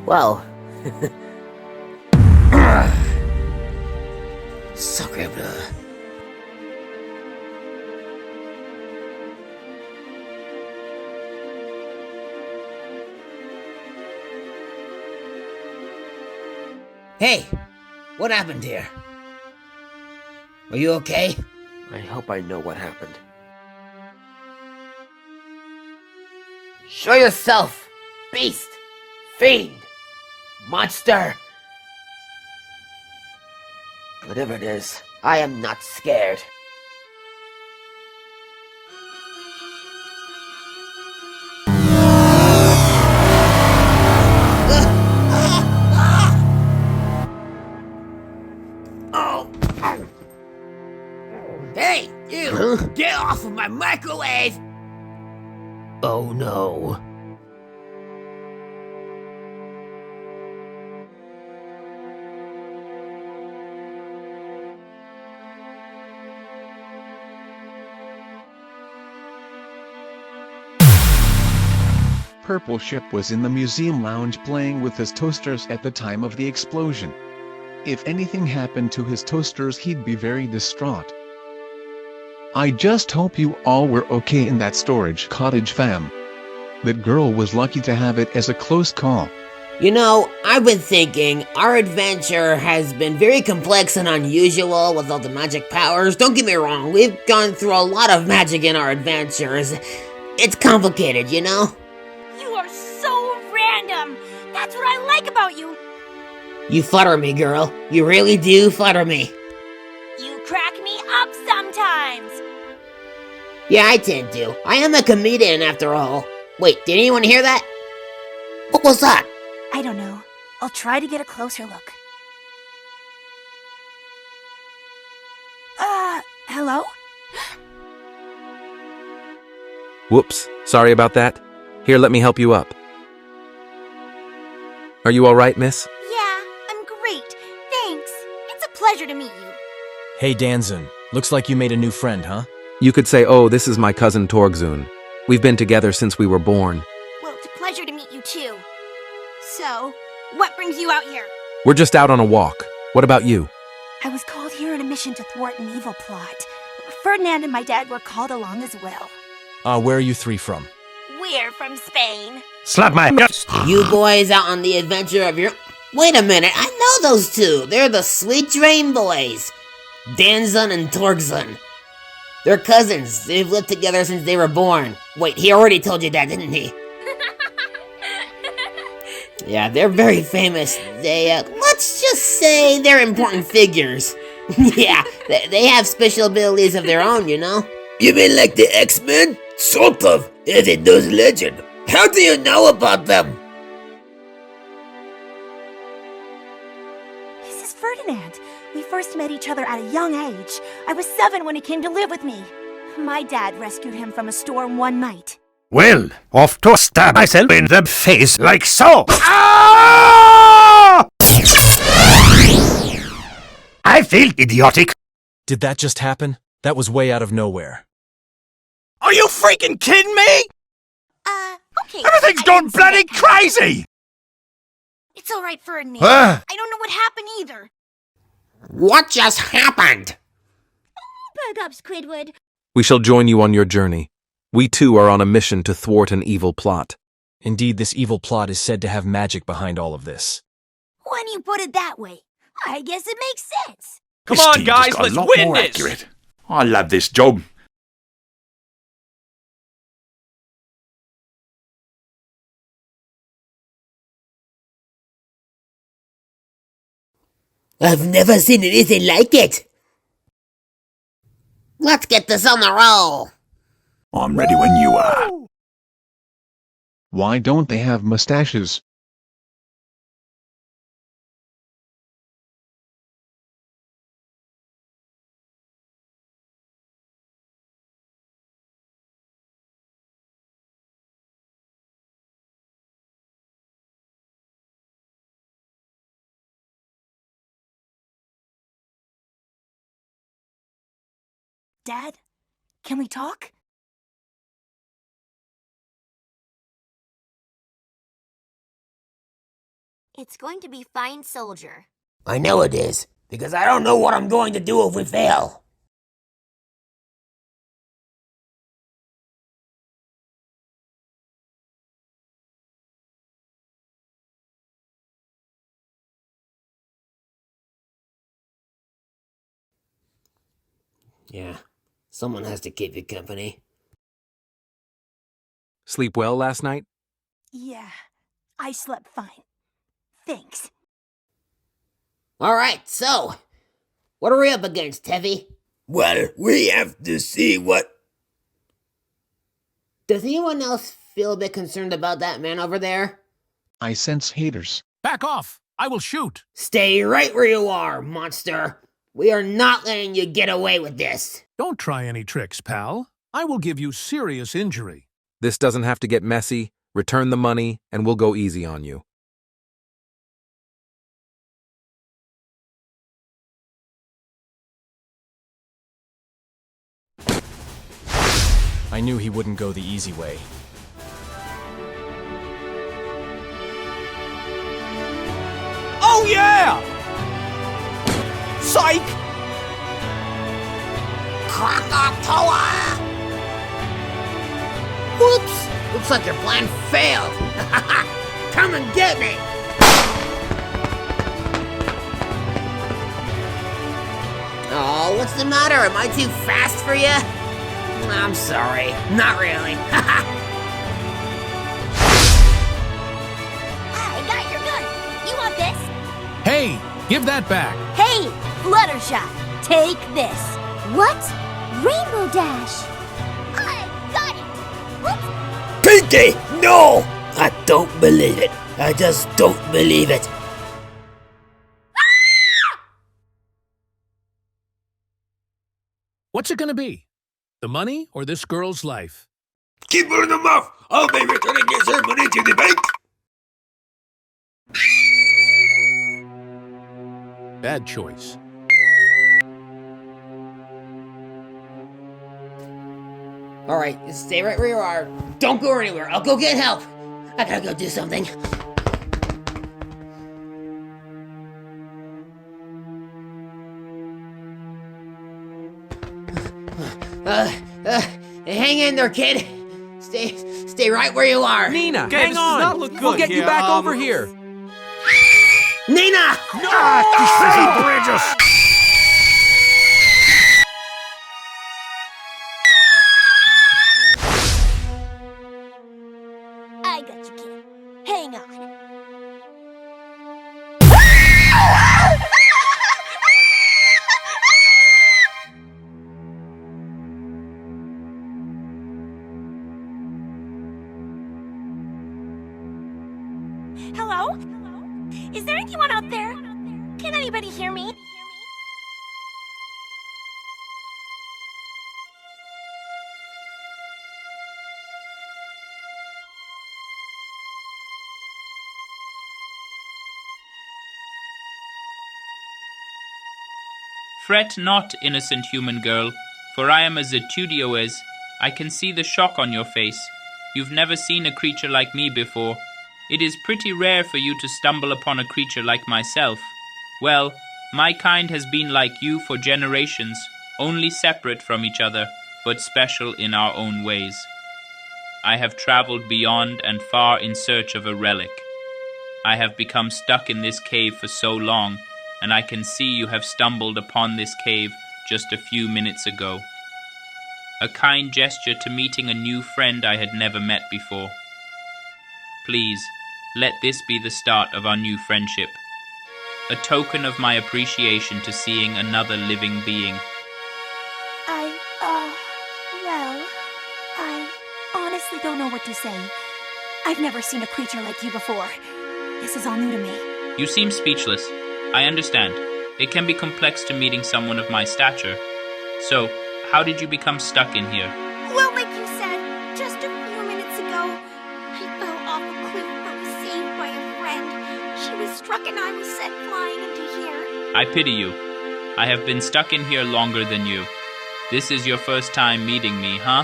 Well, sacre bleu. Hey, what happened here? Are you okay? I hope I know what happened. Show yourself, beast, fiend, monster. Whatever it is, I am not scared. Hey, you! Huh? Get off of my microwave! Oh no. Purple Ship was in the museum lounge playing with his toasters at the time of the explosion. If anything happened to his toasters, he'd be very distraught. I just hope you all were okay in that storage cottage, fam. That girl was lucky to have it as a close call. You know, I've been thinking, our adventure has been very complex and unusual with all the magic powers. Don't get me wrong, we've gone through a lot of magic in our adventures. It's complicated, you know? You are so random! That's what I like about you! You flatter me, girl. You really do flatter me. You crack me up sometimes! Yeah, I tend to. I am a comedian after all. Wait, did anyone hear that? What was that? I don't know. I'll try to get a closer look. Hello? Whoops, sorry about that. Here, let me help you up. Are you all right, miss? Yeah, I'm great. Thanks. It's a pleasure to meet you. Hey Danzun, looks like you made a new friend, huh? You could say, oh, this is my cousin Torgzun. We've been together since we were born. Well, it's a pleasure to meet you too. So, what brings you out here? We're just out on a walk. What about you? I was called here on a mission to thwart an evil plot. Ferdinand and my dad were called along as well. Where are you three from? We're from Spain. Slap my nuts! You boys out on the adventure of your... Wait a minute, I know those two. They're the Sweet Dream Boys. Danzun and Torgzun. They're cousins. They've lived together since they were born. Wait, he already told you that, didn't he? Yeah, they're very famous. They, let's just say they're important figures. Yeah, they have special abilities of their own, you know? You mean like the X-Men? Sort of. As in those legend. How do you know about them? This is Ferdinand. We first met each other at a young age. I was 7 when he came to live with me. My dad rescued him from a storm one night. Well, off to stab myself in the face like so. Ah! I feel idiotic. Did that just happen? That was way out of nowhere. Are you freaking kidding me? Okay. Everything's I gone didn't say bloody it. crazy. It's alright, Ferdinand. Ah. I don't know what happened either. What just happened? Perk up, Squidward. We shall join you on your journey. We too are on a mission to thwart an evil plot. Indeed, this evil plot is said to have magic behind all of this. When you put it that way, I guess it makes sense. Come This on, team just guys, got a let's lot win more this! accurate. I love this job. I've never seen anything like it. Let's get this on the roll. I'm ready when you are. Why don't they have mustaches? Dad, can we talk? It's going to be fine, soldier. I know it is, because I don't know what I'm going to do if we fail. Yeah, someone has to keep you company. Sleep well last night? Yeah, I slept fine. Thanks. Alright, so, what are we up against, Tevi? Well, we have to see what... Does anyone else feel a bit concerned about that man over there? I sense haters. Back off! I will shoot! Stay right where you are, monster. We are not letting you get away with this. Don't try any tricks, pal. I will give you serious injury. This doesn't have to get messy. Return the money, and we'll go easy on you. I knew he wouldn't go the easy way. Oh, yeah! Psych! Krakatoa! Whoops! Looks like your plan failed. Come and get me! Oh, what's the matter? Am I too fast for you? I'm sorry. Not really. I got your gun. You want this? Hey, give that back. Hey, Fluttershy, take this. What? Rainbow Dash. I got it. What? Pinky! No! I don't believe it. I just don't believe it. What's it gonna be? The money or this girl's life? Keep putting them off. I'll be returning your money to the bank. Bad choice. Alright, stay right where you are. Don't go anywhere. I'll go get help. I gotta go do something. Hang in there, kid. Stay right where you are. Nina, Okay, hang this on! does not look We'll good get you here. back over here. Nina! Bridges! I got you, kid. Hang on. Hello? Is there anyone out there? Can anybody hear me? Fret not, innocent human girl, for I am as Etudio is. I can see the shock on your face. You've never seen a creature like me before. It is pretty rare for you to stumble upon a creature like myself. Well, my kind has been like you for generations, only separate from each other, but special in our own ways. I have traveled beyond and far in search of a relic. I have become stuck in this cave for so long, and I can see you have stumbled upon this cave just a few minutes ago. A kind gesture to meeting a new friend I had never met before. Please, let this be the start of our new friendship. A token of my appreciation to seeing another living being. I honestly don't know what to say. I've never seen a creature like you before. This is all new to me. You seem speechless. I understand. It can be complex to meeting someone of my stature. So, how did you become stuck in here? Well, like you said, just a few minutes ago, I fell off a cliff but was saved by a friend. She was struck and I was sent flying into here. I pity you. I have been stuck in here longer than you. This is your first time meeting me, huh?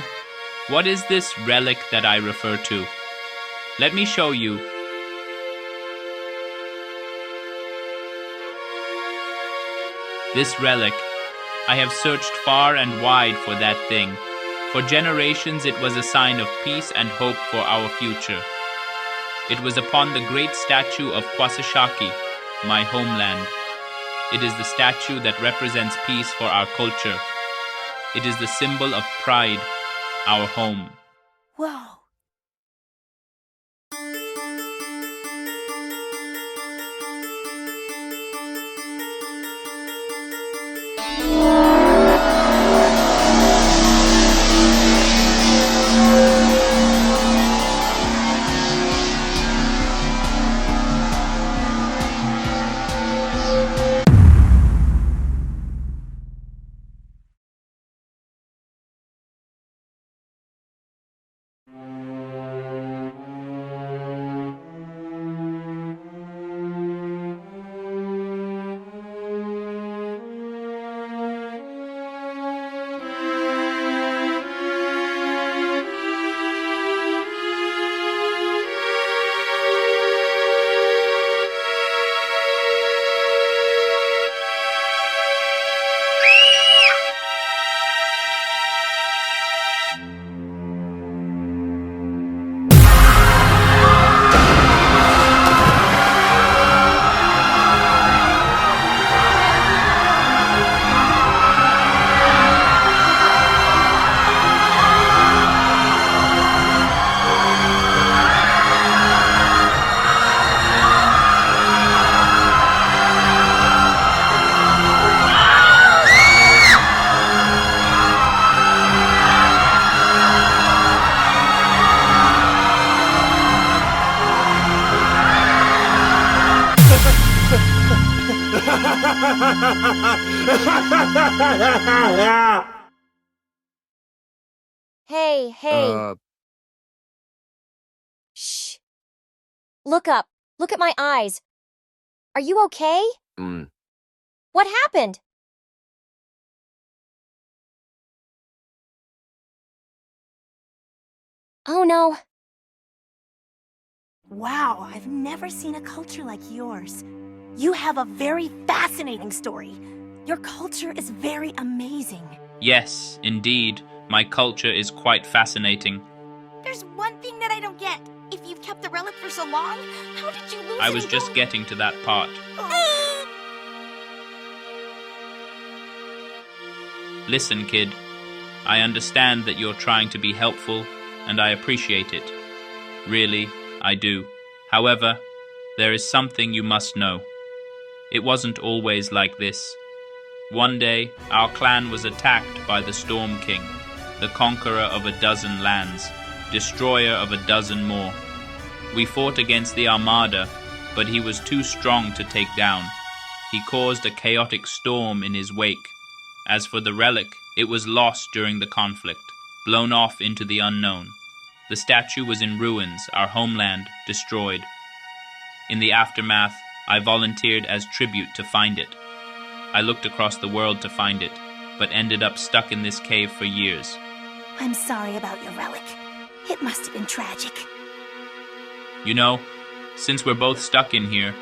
What is this relic that I refer to? Let me show you. This relic, I have searched far and wide for that thing. For generations it was a sign of peace and hope for our future. It was upon the great statue of Kwasashaki, my homeland. It is the statue that represents peace for our culture. It is the symbol of pride, our home. Whoa. Hey. Shh. Look up. Look at my eyes. Are you okay? What happened? Oh no. Wow, I've never seen a culture like yours. You have a very fascinating story. Your culture is very amazing. Yes, indeed, my culture is quite fascinating. There's one thing that I don't get. If you've kept the relic for so long, how did you lose it? I was just getting to that part. Listen, kid. I understand that you're trying to be helpful, and I appreciate it. Really, I do. However, there is something you must know. It wasn't always like this. One day, our clan was attacked by the Storm King, the conqueror of 12 lands, destroyer of 12 more. We fought against the Armada, but he was too strong to take down. He caused a chaotic storm in his wake. As for the relic, it was lost during the conflict, blown off into the unknown. The statue was in ruins, our homeland destroyed. In the aftermath, I volunteered as tribute to find it. I looked across the world to find it, but ended up stuck in this cave for years. I'm sorry about your relic. It must have been tragic. You know, since we're both stuck in here,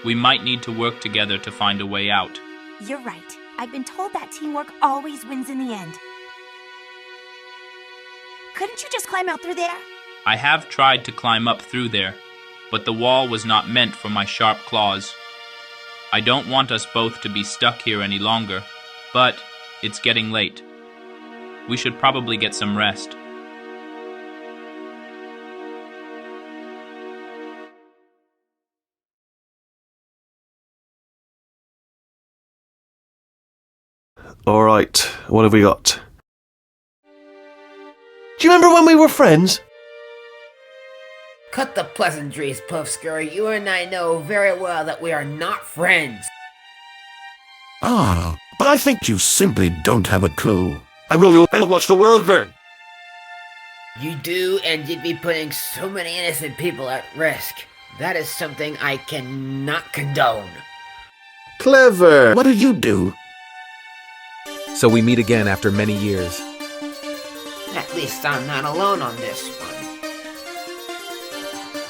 we might need to work together to find a way out. You're right. I've been told that teamwork always wins in the end. Couldn't you just climb out through there? I have tried to climb up through there, but the wall was not meant for my sharp claws. I don't want us both to be stuck here any longer, but it's getting late. We should probably get some rest. Alright, what have we got? Do you remember when we were friends? Cut the pleasantries, Pouvscur. You and I know very well that we are not friends. Ah, but I think you simply don't have a clue. I will watch the world burn. You do, and you'd be putting so many innocent people at risk. That is something I cannot condone. Clever. What did you do? So we meet again after many years. At least I'm not alone on this one.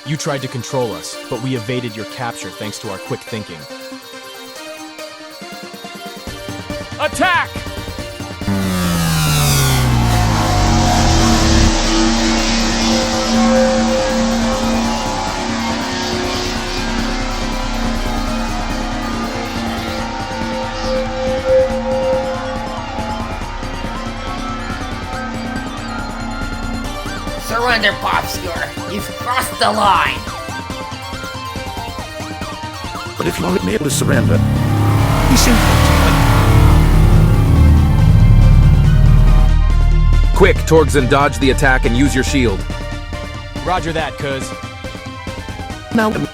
You tried to control us, but we evaded your capture thanks to our quick thinking. Attack! Surrender, Pouvscur. You've crossed the line. But if you aren't able to surrender, be simple. Quick, Torgzen, dodge the attack and use your shield. Roger that, cuz. Now, Good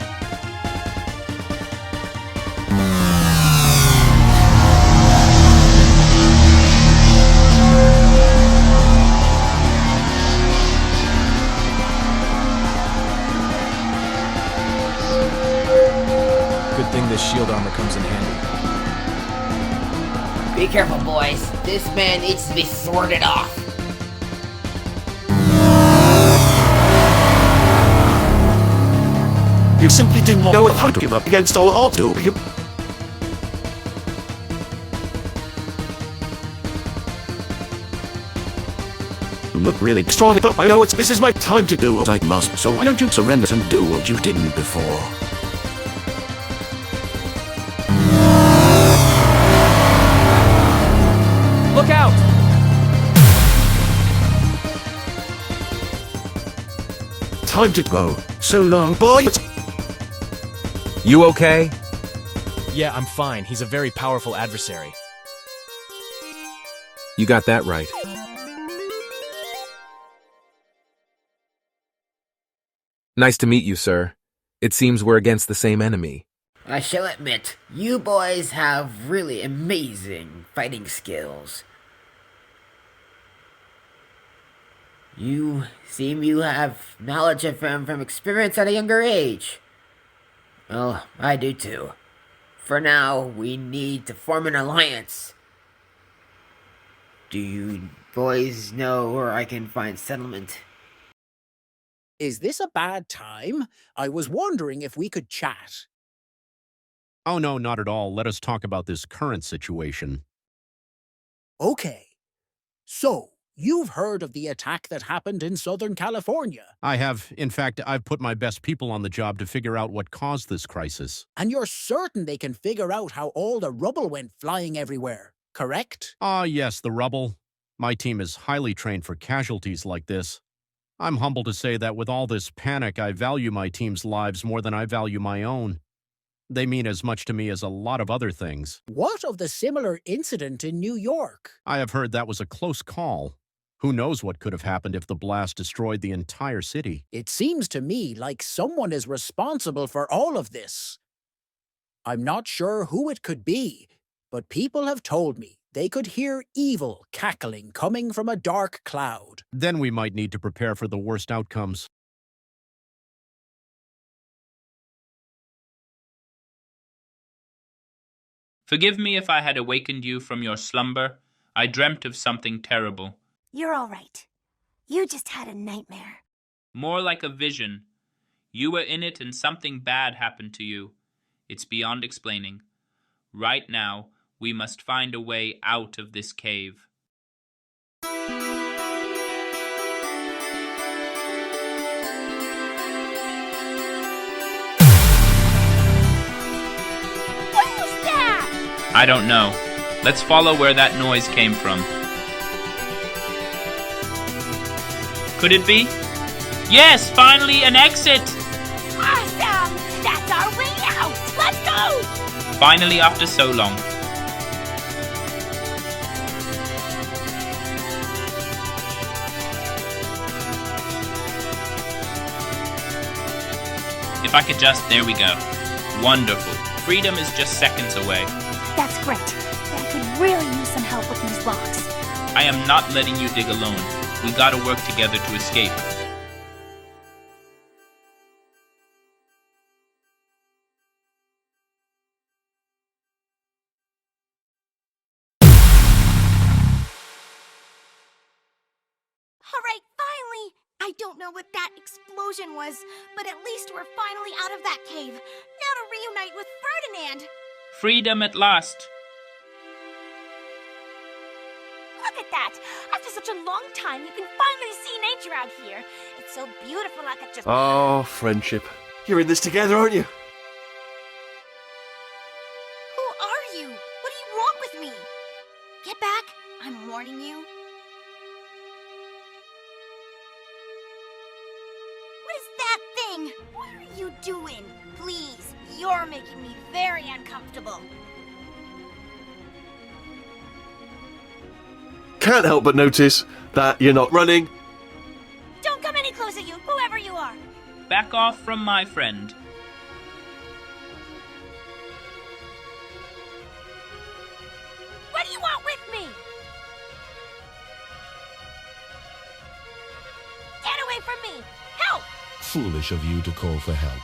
thing this shield armor comes in handy. Be careful, boys. This man needs to be sorted off. you simply do not know how to give up against all odds, do you? You look really strong, but I know this is my time to do what I must, so why don't you surrender and do what you didn't before? Look out! Time to go. So long, boys. You okay? Yeah, I'm fine. He's a very powerful adversary. You got that right. Nice to meet you, sir. It seems we're against the same enemy. I shall admit, you boys have really amazing fighting skills. You seem you have knowledge of him from experience at a younger age. Well, I do too. For now, we need to form an alliance. Do you boys know where I can find settlement? Is this a bad time? I was wondering if we could chat. Oh, no, not at all. Let us talk about this current situation. Okay. So, you've heard of the attack that happened in Southern California. I have. In fact, I've put my best people on the job to figure out what caused this crisis. And you're certain they can figure out how all the rubble went flying everywhere, correct? Ah, yes, the rubble. My team is highly trained for casualties like this. I'm humbled to say that with all this panic, I value my team's lives more than I value my own. They mean as much to me as a lot of other things. What of the similar incident in New York? I have heard that was a close call. Who knows what could have happened if the blast destroyed the entire city? It seems to me like someone is responsible for all of this. I'm not sure who it could be, but people have told me they could hear evil cackling coming from a dark cloud. Then we might need to prepare for the worst outcomes. Forgive me if I had awakened you from your slumber. I dreamt of something terrible. You're all right. You just had a nightmare. More like a vision. You were in it and something bad happened to you. It's beyond explaining. Right now, we must find a way out of this cave. I don't know. Let's follow where that noise came from. Could it be? Yes, finally an exit! Awesome! That's our way out! Let's go! Finally after so long. If I could just, there we go. Wonderful. Freedom is just seconds away. That's great. But I could really use some help with these rocks. I am not letting you dig alone. We gotta work together to escape. Alright, finally! I don't know what that explosion was, but at least we're finally out of that cave. Now to reunite with Ferdinand! Freedom at last! that. After such a long time, you can finally see nature out here. It's so beautiful I could just... Oh, friendship. You're in this together, aren't you? Who are you? What do you want with me? Get back. I'm warning you. What is that thing? What are you doing? Please, you're making me very uncomfortable. Can't help but notice that you're not running. Don't come any closer, you, whoever you are. Back off from my friend. What do you want with me? Get away from me! Help! Foolish of you to call for help.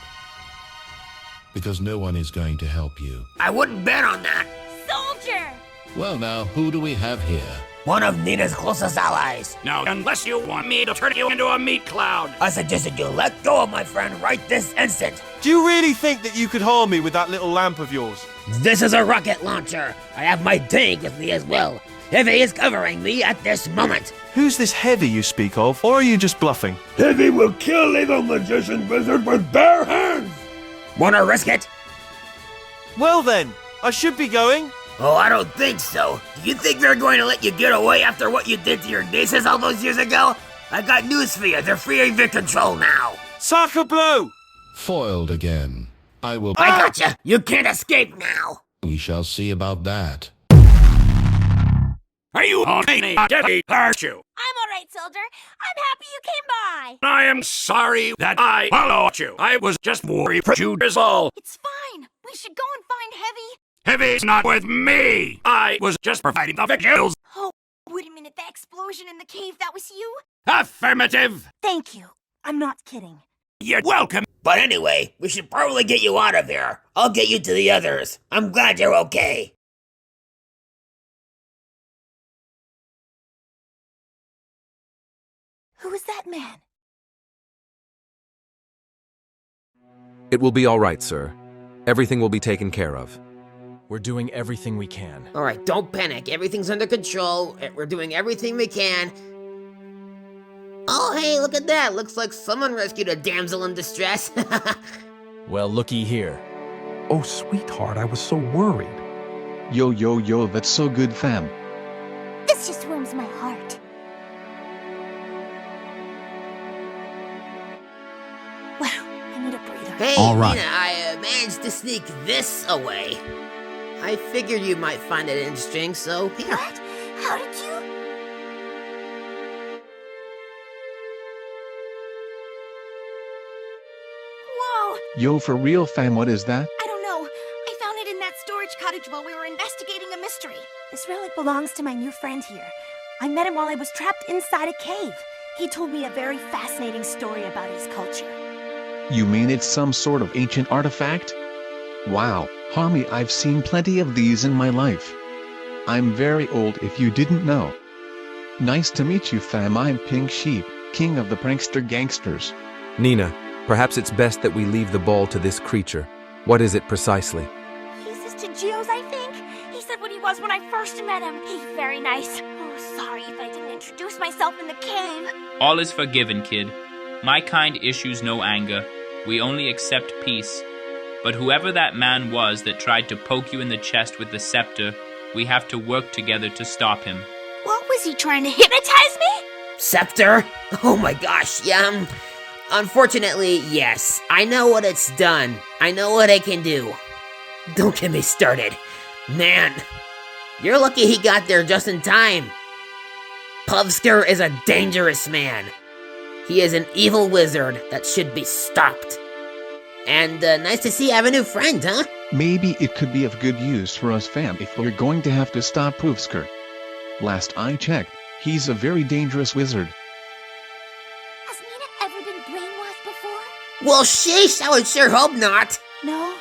Because no one is going to help you. I wouldn't bet on that. Soldier! Well now, who do we have here? One of Nina's closest allies. Now, unless you want me to turn you into a meat cloud. I suggested you let go of my friend right this instant. Do you really think that you could harm me with that little lamp of yours? This is a rocket launcher. I have my tank with me as well. Heavy is covering me at this moment. Who's this Heavy you speak of, or are you just bluffing? Heavy will kill evil magician wizard with bare hands. Wanna risk it? Well then, I should be going. Oh, I don't think so. Do you think they're going to let you get away after what you did to your nieces all those years ago? I got news for you. They're free of your control now. Sacre bleu! Foiled again. I will... I gotcha. You can't escape now. We shall see about that. Are you on me, Debbie, aren't you? I'm alright, soldier. I'm happy you came by. I am sorry that I followed you. I was just worried for you is all. It's fine. We should go and find Heavy. Heavy's not with me. I was just providing the visuals. Oh, wait a minute. That explosion in the cave, that was you? Affirmative. Thank you. I'm not kidding. You're welcome. But anyway, we should probably get you out of here. I'll get you to the others. I'm glad you're okay. Who is that man? It will be all right, sir. Everything will be taken care of. We're doing everything we can. All right, don't panic. Everything's under control. We're doing everything we can. Oh, hey, look at that. Looks like someone rescued a damsel in distress. Well, looky here. Oh, sweetheart, I was so worried. Yo, that's so good, fam. This just warms my heart. Wow, I need a breather. Hey, All right. Nina, I managed to sneak this away. I figured you might find it interesting, so here. What? How did you? Whoa! Yo, for real, fam, what is that? I don't know. I found it in that storage cottage while we were investigating a mystery. This relic belongs to my new friend here. I met him while I was trapped inside a cave. He told me a very fascinating story about his culture. You mean it's some sort of ancient artifact? Wow, homie, I've seen plenty of these in my life. I'm very old if you didn't know. Nice to meet you, fam. I'm Pink Sheep, king of the prankster gangsters. Nina, perhaps it's best that we leave the ball to this creature. What is it precisely? He's Sister Geo's, I think. He said what he was when I first met him. He's very nice. Oh, sorry if I didn't introduce myself in the cave. All is forgiven, kid. My kind issues no anger. We only accept peace. But whoever that man was that tried to poke you in the chest with the scepter, we have to work together to stop him. What was he trying to hypnotize me? Scepter? Oh my gosh, yeah. Unfortunately, yes. I know what it's done. I know what it can do. Don't get me started. Man, you're lucky he got there just in time. Pouvscur is a dangerous man. He is an evil wizard that should be stopped. And nice to see you have a new friend, huh? Maybe it could be of good use for us, fam, if we're going to have to stop Pouvscur. Last I checked, he's a very dangerous wizard. Has Nina ever been brainwashed before? Well, sheesh, I would sure hope not. No,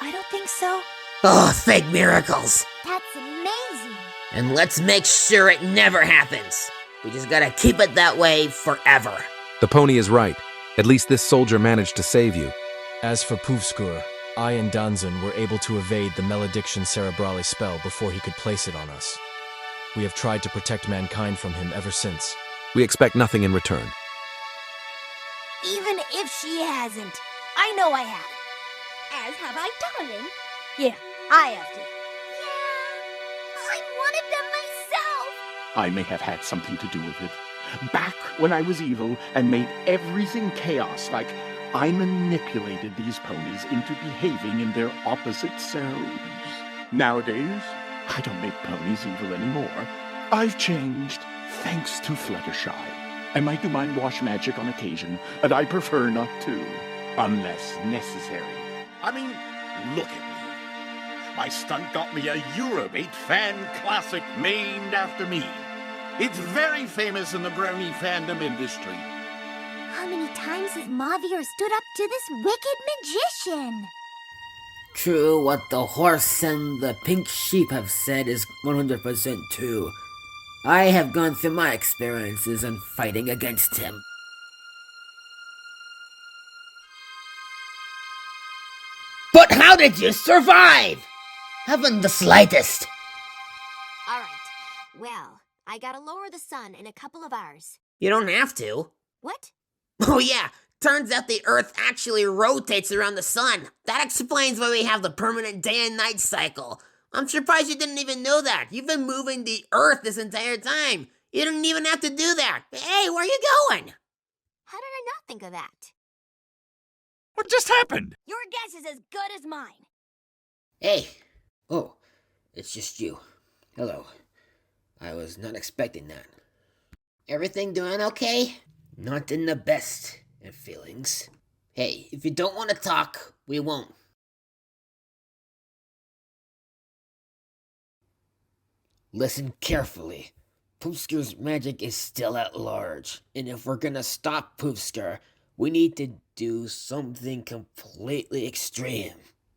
I don't think so. Oh, fake miracles. That's amazing. And let's make sure it never happens. We just gotta keep it that way forever. The pony is right. At least this soldier managed to save you. As for Pouvscur, I and Danzan were able to evade the malediction cerebrale spell before he could place it on us. We have tried to protect mankind from him ever since. We expect nothing in return. Even if she hasn't, I know I have. As have I, darling. Yeah, I have to. Yeah, I wanted them myself. I may have had something to do with it. Back when I was evil and made everything chaos, like I manipulated these ponies into behaving in their opposite selves. Nowadays, I don't make ponies evil anymore. I've changed, thanks to Fluttershy. I might do mind wash magic on occasion, and I prefer not to, unless necessary. I mean, look at me. My stunt got me a Eurobait fan classic named after me. It's very famous in the brownie fandom industry. How many times has Mavier stood up to this wicked magician? True, what the horse and the pink sheep have said is 100% true. I have gone through my experiences in fighting against him. But how did you survive? Haven't the slightest. All right. Well, I gotta lower the sun in a couple of hours. You don't have to. What? Oh yeah, turns out the Earth actually rotates around the sun. That explains why we have the permanent day and night cycle. I'm surprised you didn't even know that. You've been moving the Earth this entire time. You didn't even have to do that. Hey, where are you going? How did I not think of that? What just happened? Your guess is as good as mine. Hey. Oh, it's just you. Hello. I was not expecting that. Everything doing okay? Not in the best of feelings. Hey, if you don't want to talk, we won't. Listen carefully. Pouvscur's magic is still at large, and if we're gonna stop Pouvscur, we need to do something completely extreme.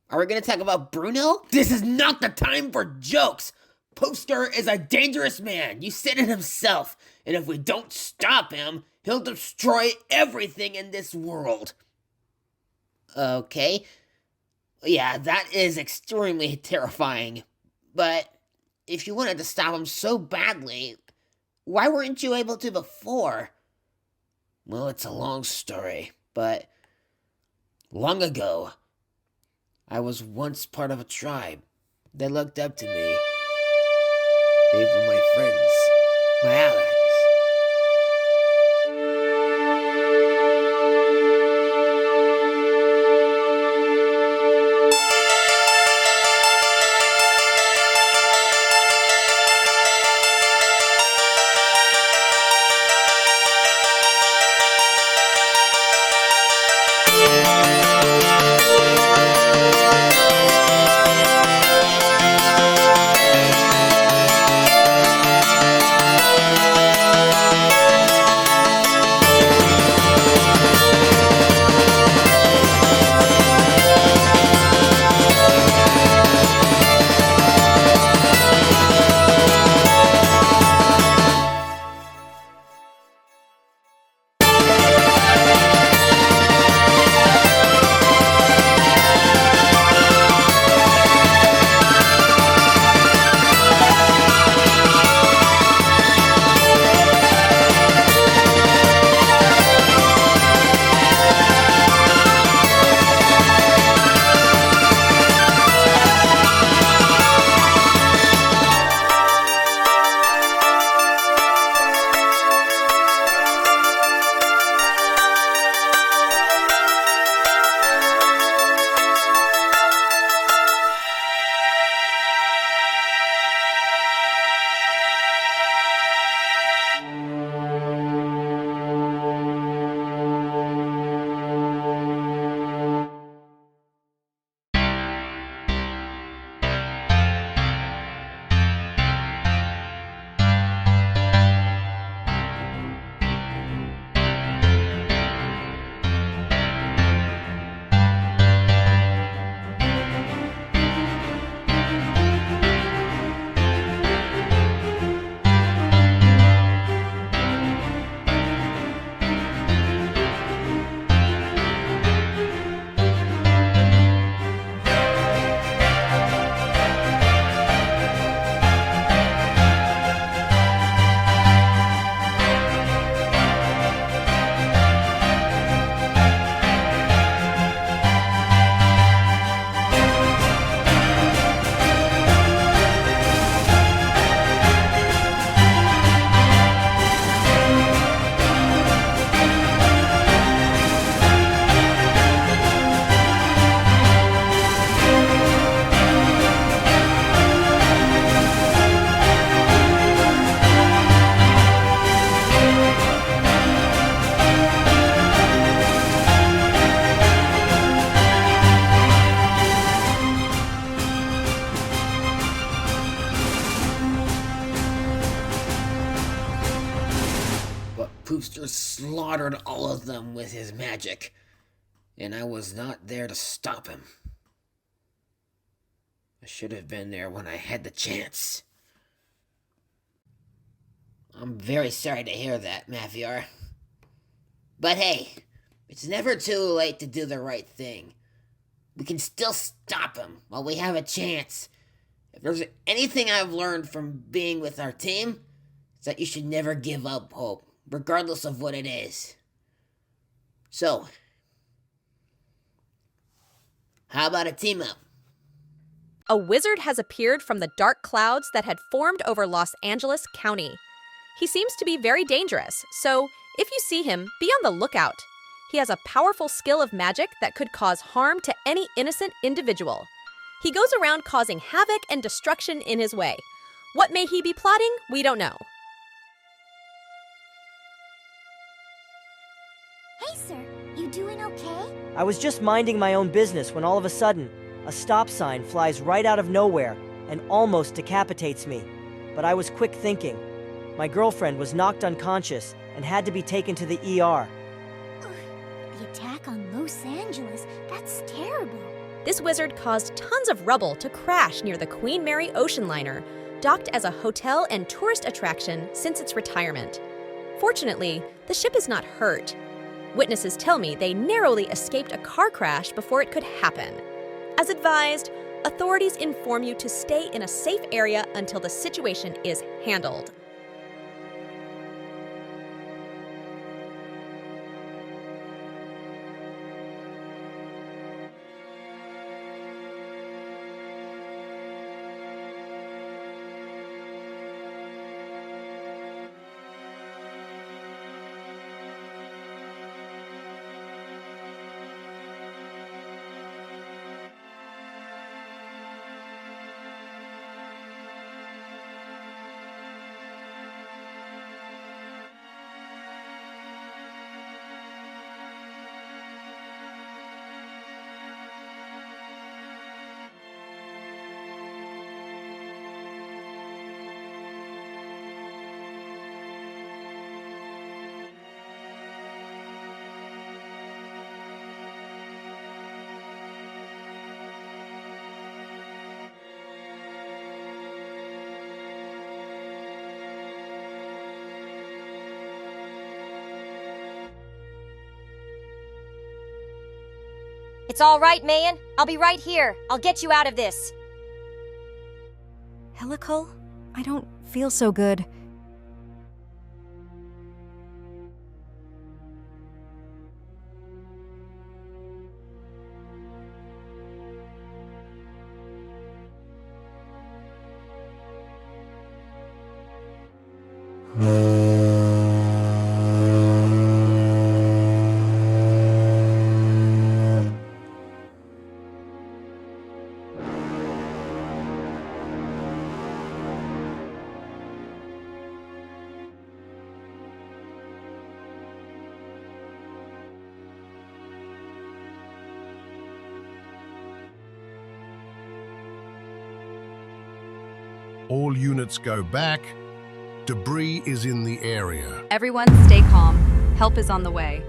Are we gonna talk about Bruno? This is not the time for jokes! Pouvscur is a dangerous man, you said it himself, and if we don't stop him, he'll destroy everything in this world. Okay. Yeah, that is extremely terrifying, but if you wanted to stop him so badly, why weren't you able to before? Well, it's a long story, but long ago, I was once part of a tribe. They looked up to me. They were my friends, my allies. slaughtered all of them with his magic, and I was not there to stop him. I should have been there when I had the chance. I'm very sorry to hear that, Mathior. But hey, it's never too late to do the right thing. We can still stop him while we have a chance. If there's anything I've learned from being with our team, it's that you should never give up hope, regardless of what it is. So, how about a team up? A wizard has appeared from the dark clouds that had formed over Los Angeles County. He seems to be very dangerous, so if you see him, be on the lookout. He has a powerful skill of magic that could cause harm to any innocent individual. He goes around causing havoc and destruction in his way. What may he be plotting? We don't know. Hey, sir. You doing okay? I was just minding my own business when all of a sudden, a stop sign flies right out of nowhere and almost decapitates me. But I was quick thinking. My girlfriend was knocked unconscious and had to be taken to the ER. The attack on Los Angeles, that's terrible. This wizard caused tons of rubble to crash near the Queen Mary ocean liner, docked as a hotel and tourist attraction since its retirement. Fortunately, the ship is not hurt. Witnesses tell me they narrowly escaped a car crash before it could happen. As advised, authorities inform you to stay in a safe area until the situation is handled. It's all right, Mayan. I'll be right here. I'll get you out of this. Helical? I don't feel so good. All units go back. Debris is in the area. Everyone stay calm. Help is on the way.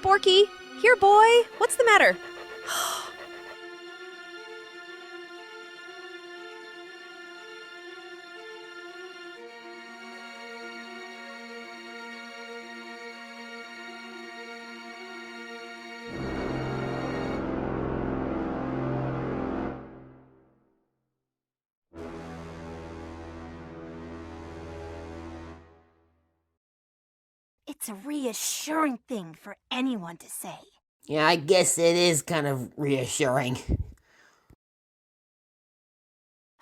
Sporky. Here, boy. What's the matter? It's a reassuring thing for anyone to say. Yeah, I guess it is kind of reassuring.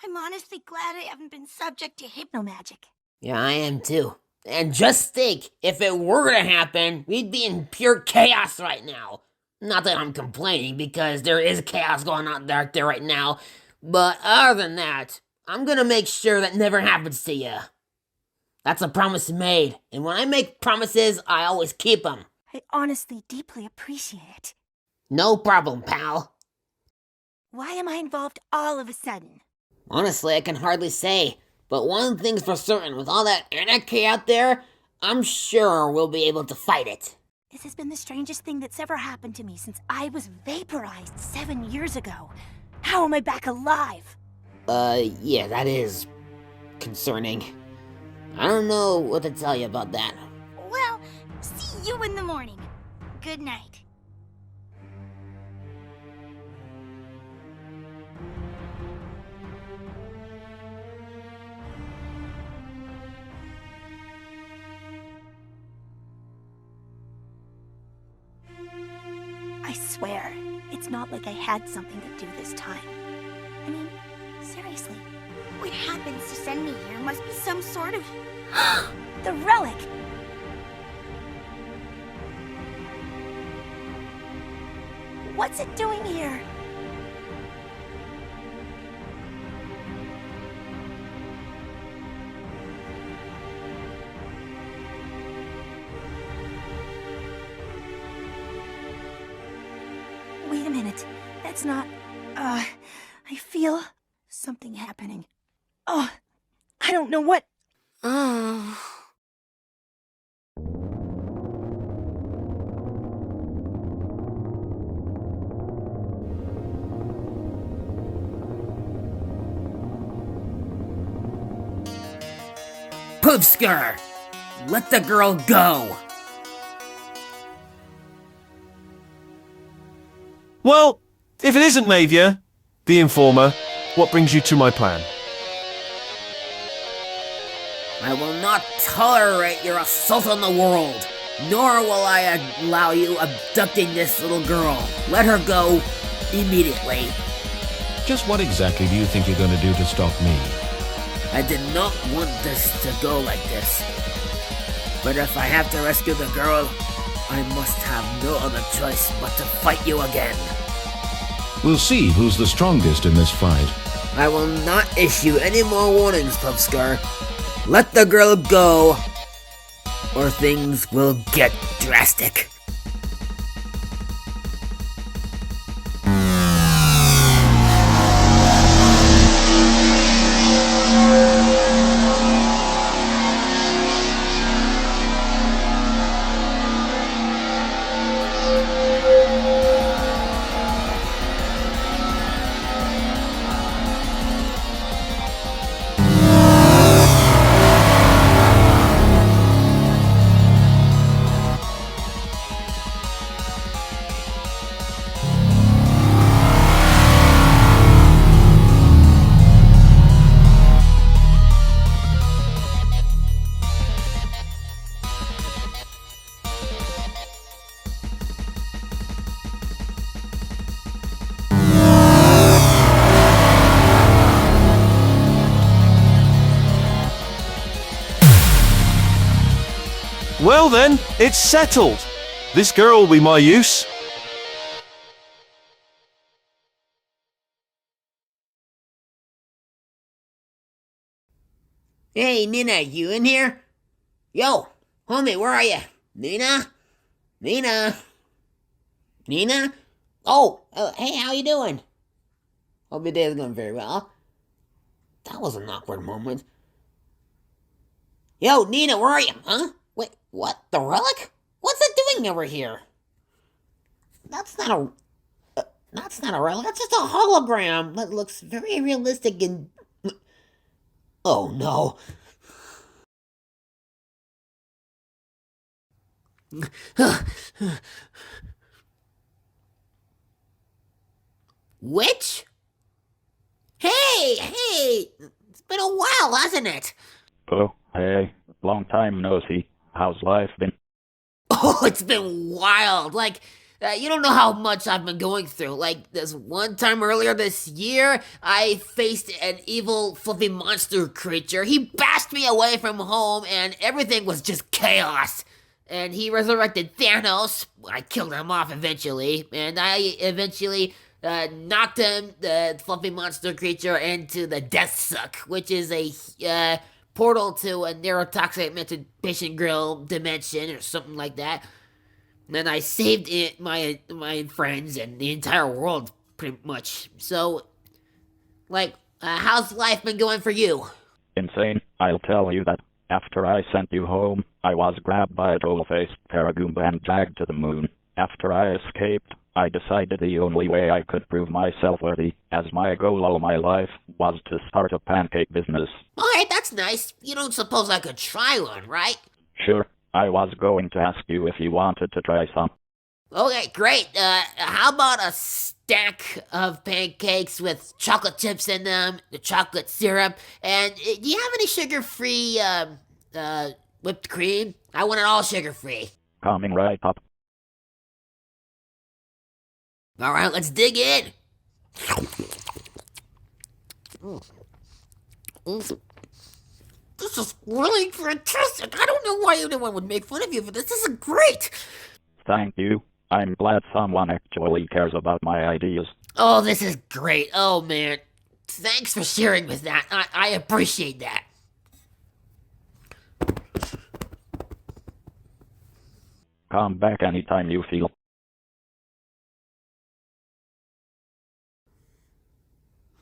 I'm honestly glad I haven't been subject to hypnomagic. Yeah, I am too. And just think, if it were to happen, we'd be in pure chaos right now. Not that I'm complaining, because there is chaos going on there right now. But other than that, I'm gonna make sure that never happens to you. That's a promise made, and when I make promises, I always keep them. I honestly deeply appreciate it. No problem, pal. Why am I involved all of a sudden? Honestly, I can hardly say. But one thing's for certain, with all that anarchy out there, I'm sure we'll be able to fight it. This has been the strangest thing that's ever happened to me since I was vaporized 7 years ago. How am I back alive? Yeah, that is concerning. I don't know what to tell you about that. Well, see you in the morning. Good night. I swear, it's not like I had something to do this time. I mean, seriously, what happens to send me here must be some sort of... the relic! What's it doing here? Wait a minute. That's not... I feel something happening. Oh, I don't know what... Pouvscur! Let the girl go! Well, if it isn't Mavia, the informer, what brings you to my plan? I will not tolerate your assault on the world, nor will I allow you abducting this little girl. Let her go immediately. Just what exactly do you think you're going to do to stop me? I did not want this to go like this. But if I have to rescue the girl, I must have no other choice but to fight you again. We'll see who's the strongest in this fight. I will not issue any more warnings, Pouvscur. Let the girl go, or things will get drastic. Well then, it's settled. This girl will be my use. Hey, Nina, you in here? Yo, homie, where are you? Nina? Nina? Nina? Oh, hey, how you doing? Hope your day is going very well. That was an awkward moment. Yo, Nina, where are you? Huh? Wait, what? The relic? What's it doing over here? That's not a... That's not a relic. That's just a hologram that looks very realistic and... Oh, no. Witch? Hey! It's been a while, hasn't it? Oh, hey. Long time no see. How's life been? Oh, it's been wild. You don't know how much I've been going through. Like, this one time earlier this year, I faced an evil, fluffy monster creature. He bashed me away from home, and everything was just chaos. And he resurrected Thanos. I killed him off eventually, and I eventually knocked him, the fluffy monster creature, into the Death Suck, which is a portal to a neurotoxic mental patient grill dimension or something like that. Then I saved my friends and the entire world, pretty much. So, how's life been going for you? Insane. I'll tell you that. After I sent you home, I was grabbed by a troll-faced Paragoomba and dragged to the moon. After I escaped, I decided the only way I could prove myself worthy, as my goal all my life, was to start a pancake business. Alright, that's nice. You don't suppose I could try one, right? Sure. I was going to ask you if you wanted to try some. Okay, great. How about a stack of pancakes with chocolate chips in them, the chocolate syrup, and do you have any sugar-free, whipped cream? I want it all sugar-free. Coming right up. Alright, let's dig in. This is really fantastic. I don't know why anyone would make fun of you for this. This is great. Thank you. I'm glad someone actually cares about my ideas. Oh, this is great. Oh, man. Thanks for sharing with that. I appreciate that. Come back anytime you feel.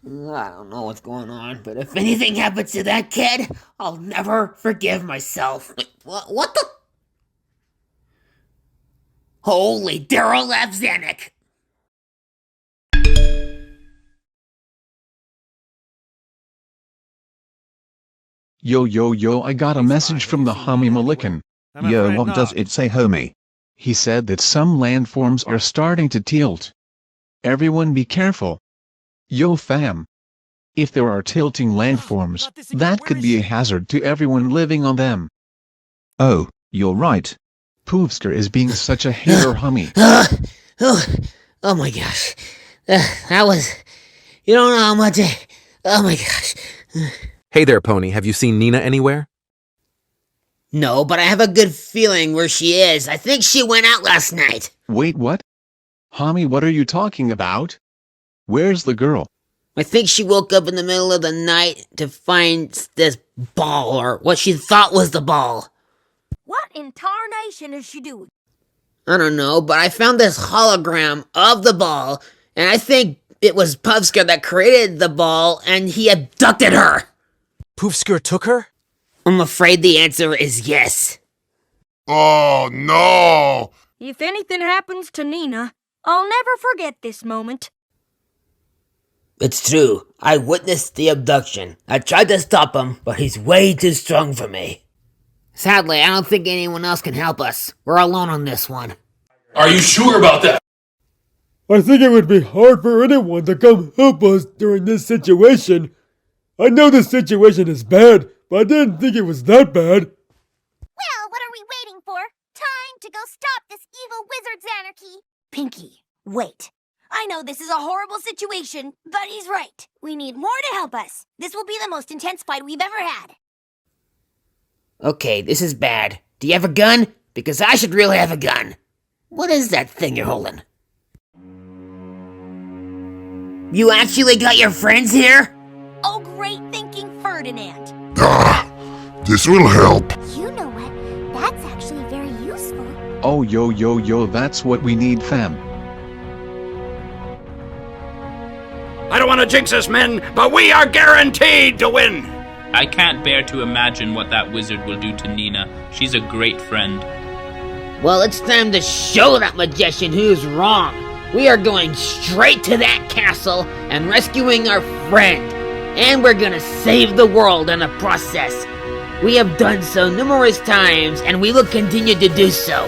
I don't know what's going on, but if anything happens to that kid, I'll never forgive myself. What the? Holy Daryl Zanuck! Yo, I got a message from the homie Malikan. Yo, what does it say, homie? He said that some landforms are starting to tilt. Everyone be careful. Yo fam. If there are tilting landforms, that could be a hazard to everyone living on them. Oh, you're right. Pouvscur is being such a hater, homie. Oh my gosh. That was... You don't know how much oh my gosh. Hey there, Pony. Have you seen Nina anywhere? No, but I have a good feeling where she is. I think she went out last night. Wait, what? Homie, what are you talking about? Where's the girl? I think she woke up in the middle of the night to find this ball, or what she thought was the ball. What in tarnation is she doing? I don't know, but I found this hologram of the ball, and I think it was Pouvscur that created the ball, and he abducted her. Pouvscur took her? I'm afraid the answer is yes. Oh, no! If anything happens to Nina, I'll never forget this moment. It's true. I witnessed the abduction. I tried to stop him, but he's way too strong for me. Sadly, I don't think anyone else can help us. We're alone on this one. Are you sure about that? I think it would be hard for anyone to come help us during this situation. I know this situation is bad, but I didn't think it was that bad. Well, what are we waiting for? Time to go stop this evil wizard's anarchy. Pinky, wait. I know this is a horrible situation, but he's right. We need more to help us. This will be the most intense fight we've ever had. Okay, this is bad. Do you have a gun? Because I should really have a gun. What is that thing you're holding? You actually got your friends here? Oh, great thinking, Ferdinand. This will help. You know what? That's actually very useful. Oh, yo, that's what we need, fam. I don't want to jinx us, men, but we are guaranteed to win! I can't bear to imagine what that wizard will do to Nina. She's a great friend. Well, it's time to show that magician who's wrong. We are going straight to that castle and rescuing our friend. And we're gonna save the world in the process. We have done so numerous times, and we will continue to do so.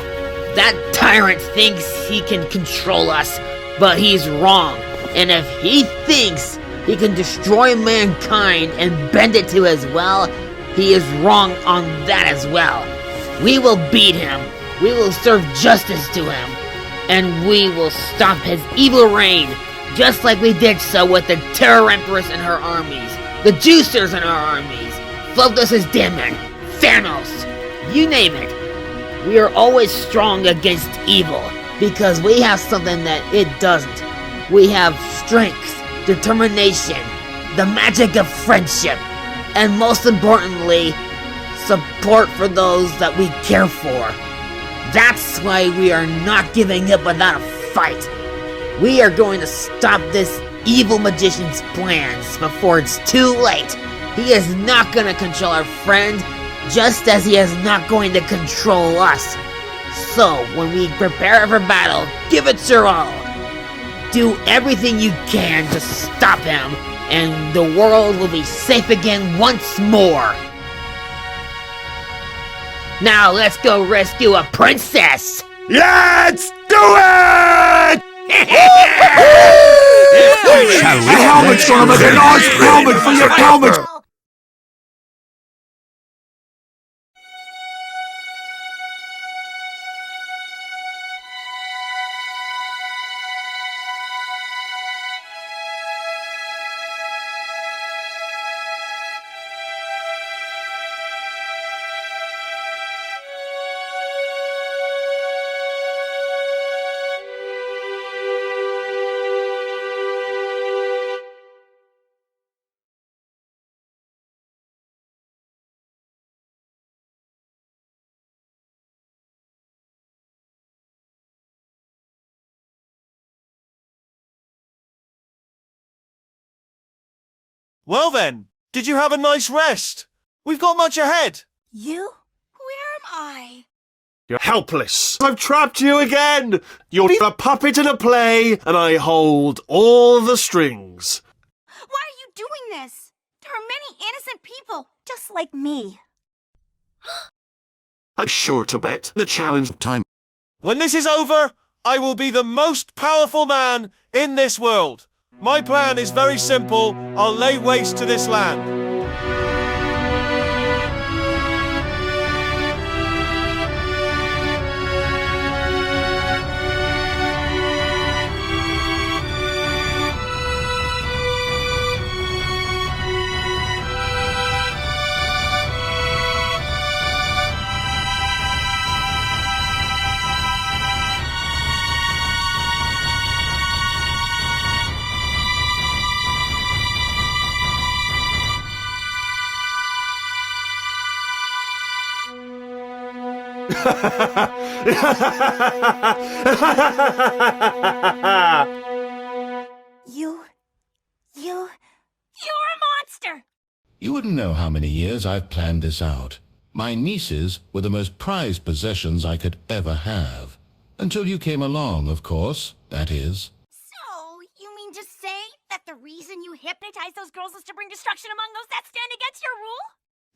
That tyrant thinks he can control us, but he's wrong. And if he thinks he can destroy mankind and bend it to his will, he is wrong on that as well. We will beat him. We will serve justice to him. And we will stop his evil reign, just like we did so with the Terror Empress and her armies, the Juicers and our armies, Flotus' demon, Thanos, you name it. We are always strong against evil, because we have something that it doesn't. We have strength, determination, the magic of friendship, and most importantly, support for those that we care for. That's why we are not giving up without a fight. We are going to stop this evil magician's plans before it's too late. He is not going to control our friend, just as he is not going to control us. So, when we prepare for battle, give it your all. Do everything you can to stop him, and the world will be safe again once more. Now let's go rescue a princess! Let's do it! Shall we? A helmet's gonna make a nice helmet for your helmet! Well then, did you have a nice rest? We've got much ahead. You? Where am I? You're helpless. I've trapped you again. You're a puppet in a play, and I hold all the strings. Why are you doing this? There are many innocent people, just like me. I'm sure to bet the challenge time. When this is over, I will be the most powerful man in this world. My plan is very simple. I'll lay waste to this land. You're a monster! You wouldn't know how many years I've planned this out. My nieces were the most prized possessions I could ever have. Until you came along, of course, that is. So, you mean to say that the reason you hypnotized those girls is to bring destruction among those that stand against your rule?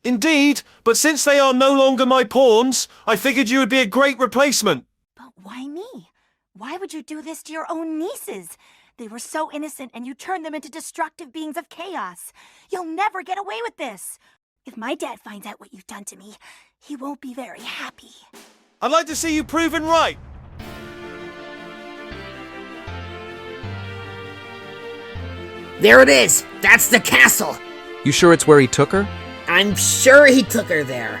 Indeed, but since they are no longer my pawns, I figured you would be a great replacement. But why me? Why would you do this to your own nieces? They were so innocent and you turned them into destructive beings of chaos. You'll never get away with this. If my dad finds out what you've done to me, he won't be very happy. I'd like to see you proven right. There it is! That's the castle! You sure it's where he took her? I'm sure he took her there.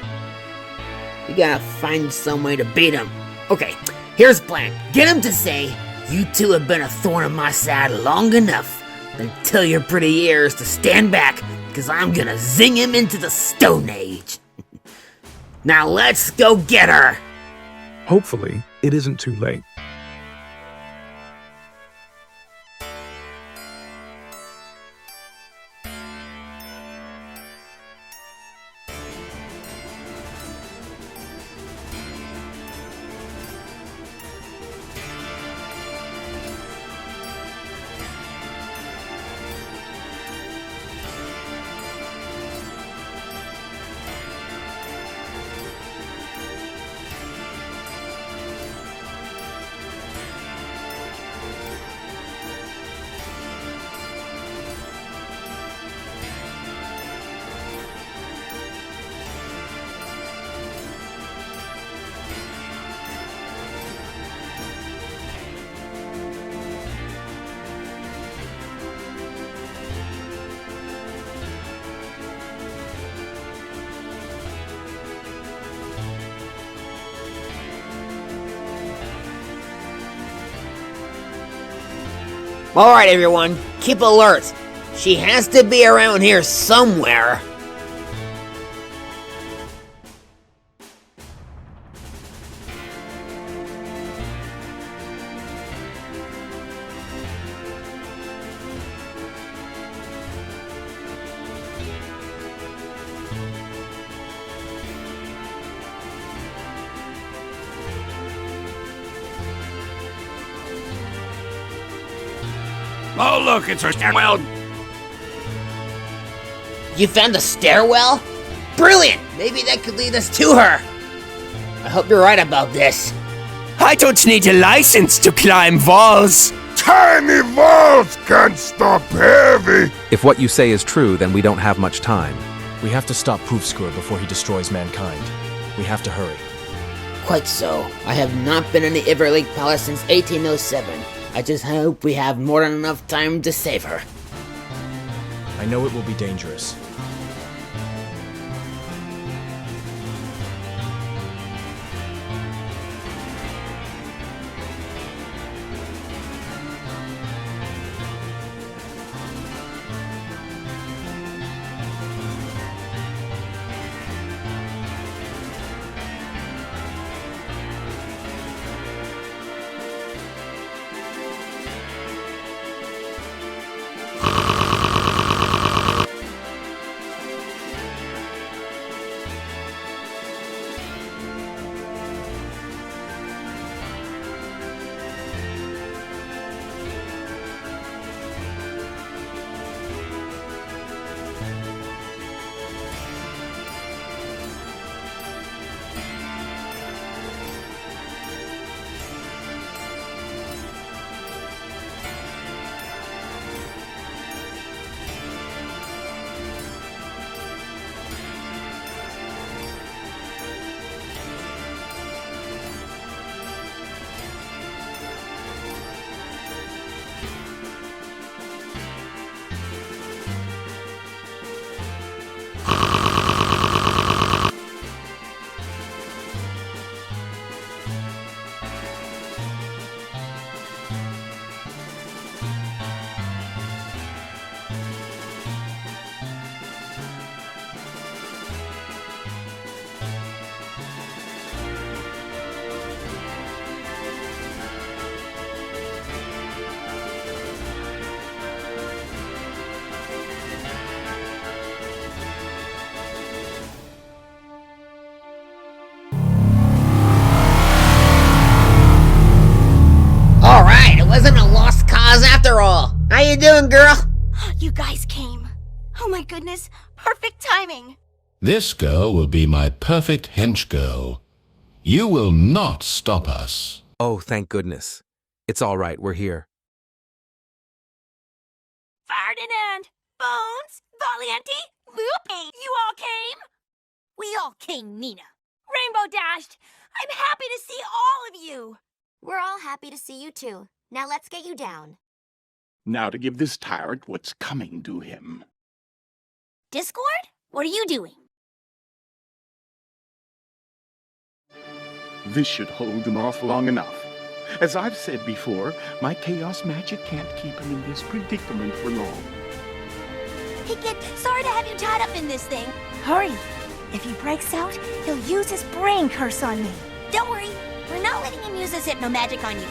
We gotta find some way to beat him. Okay, here's the plan. Get him to say, you two have been a thorn in my side long enough. Then tell your pretty ears to stand back, because I'm gonna zing him into the Stone Age. Now let's go get her! Hopefully, it isn't too late. Alright, everyone, keep alert. She has to be around here somewhere. Oh, look, it's her stairwell. You found the stairwell? Brilliant! Maybe that could lead us to her. I hope you're right about this. I don't need a license to climb walls. Tiny walls can't stop heavy. If what you say is true, then we don't have much time. We have to stop Pouvscur before he destroys mankind. We have to hurry. Quite so. I have not been in the Everlake Palace since 1807. I just hope we have more than enough time to save her. I know it will be dangerous. Alright, it wasn't a lost cause after all. How you doing, girl? You guys came. Oh my goodness, perfect timing. This girl will be my perfect hench girl. You will not stop us. Oh, thank goodness. It's all right, we're here. Ferdinand, Bones, Valiente, Lupe, you all came? We all came, Nina. Rainbow Dashed, I'm happy to see all of you. We're all happy to see you too. Now let's get you down. Now to give this tyrant what's coming to him. Discord? What are you doing? This should hold him off long enough. As I've said before, my chaos magic can't keep him in this predicament for long. Hey kid, sorry to have you tied up in this thing. Hurry. If he breaks out, he'll use his brain curse on me. Don't worry, we're not letting him use his hypno magic on you.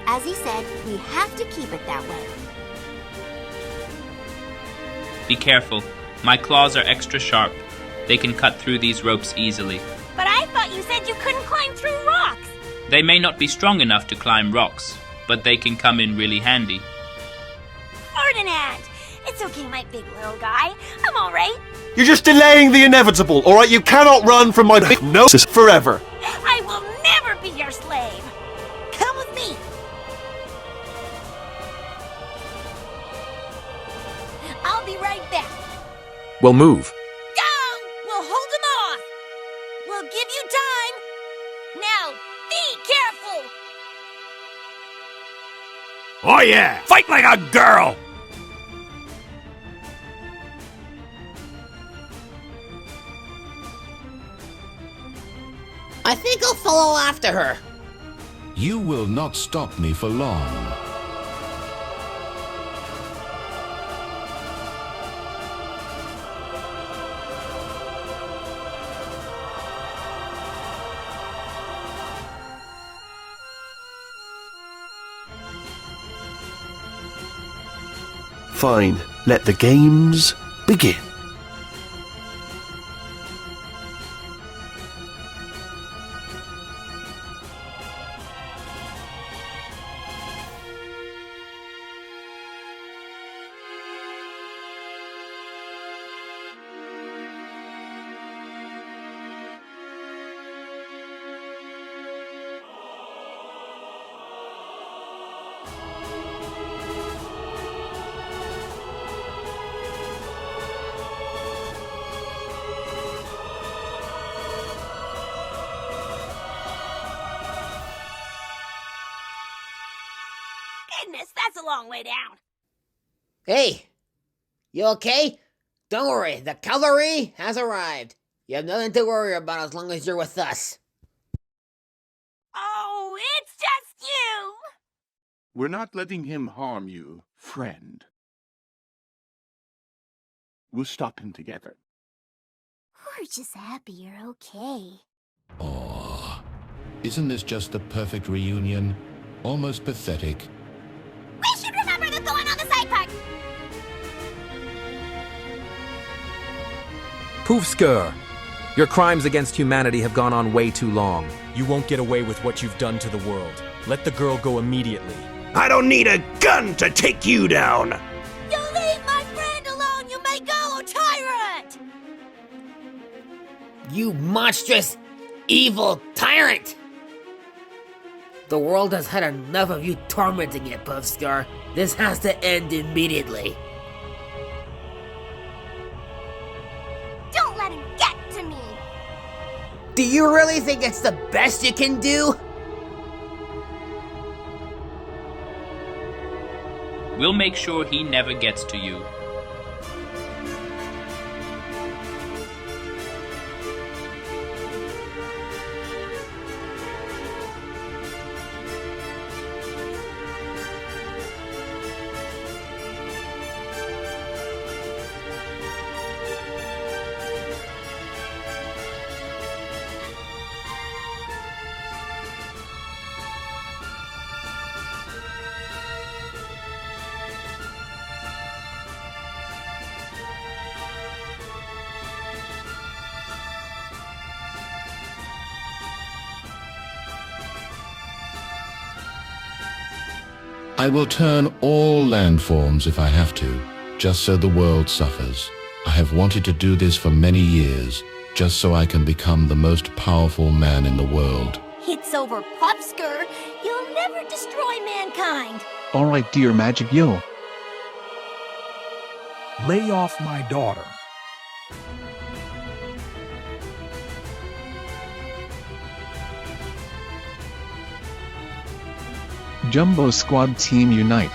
As he said, we have to keep it that way. Be careful. My claws are extra sharp. They can cut through these ropes easily. But I thought you said you couldn't climb through rocks. They may not be strong enough to climb rocks, but they can come in really handy. Ferdinand! It's okay, my big little guy. I'm all right. You're just delaying the inevitable, all right? You cannot run from my big nose forever. I will never be your slave. Come with me. I'll be right back. We'll move. Go! We'll hold him off. We'll give you time. Now, be careful. Oh yeah, fight like a girl. I think I'll follow after her. You will not stop me for long. Fine, let the games begin. Goodness, that's a long way down. Hey, you okay? Don't worry, the cavalry has arrived. You have nothing to worry about as long as you're with us. Oh, it's just you! We're not letting him harm you, friend. We'll stop him together. We're just happy you're okay. Aw, isn't this just the perfect reunion? Almost pathetic. We should remember the going on the side part! Pouvscur, your crimes against humanity have gone on way too long. You won't get away with what you've done to the world. Let the girl go immediately. I don't need a gun to take you down! You leave my friend alone, you Megalo tyrant! You monstrous, evil tyrant! The world has had enough of you tormenting it, Pouvscur. This has to end immediately. Don't let him get to me! Do you really think it's the best you can do? We'll make sure he never gets to you. I will turn all landforms if I have to, just so the world suffers. I have wanted to do this for many years, just so I can become the most powerful man in the world. It's over, Pouvscur. You'll never destroy mankind. Alright, dear Magic Yo. Lay off my daughter. Jumbo Squad Team Unite.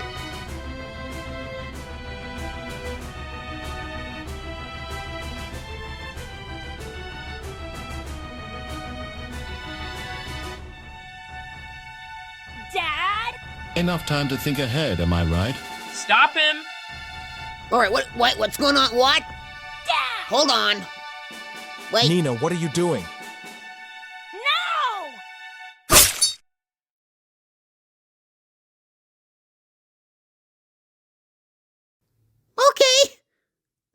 Dad? Enough time to think ahead, am I right? Stop him! Alright, what's going on? What? Dad! Hold on. Wait. Nina, what are you doing? No! Okay.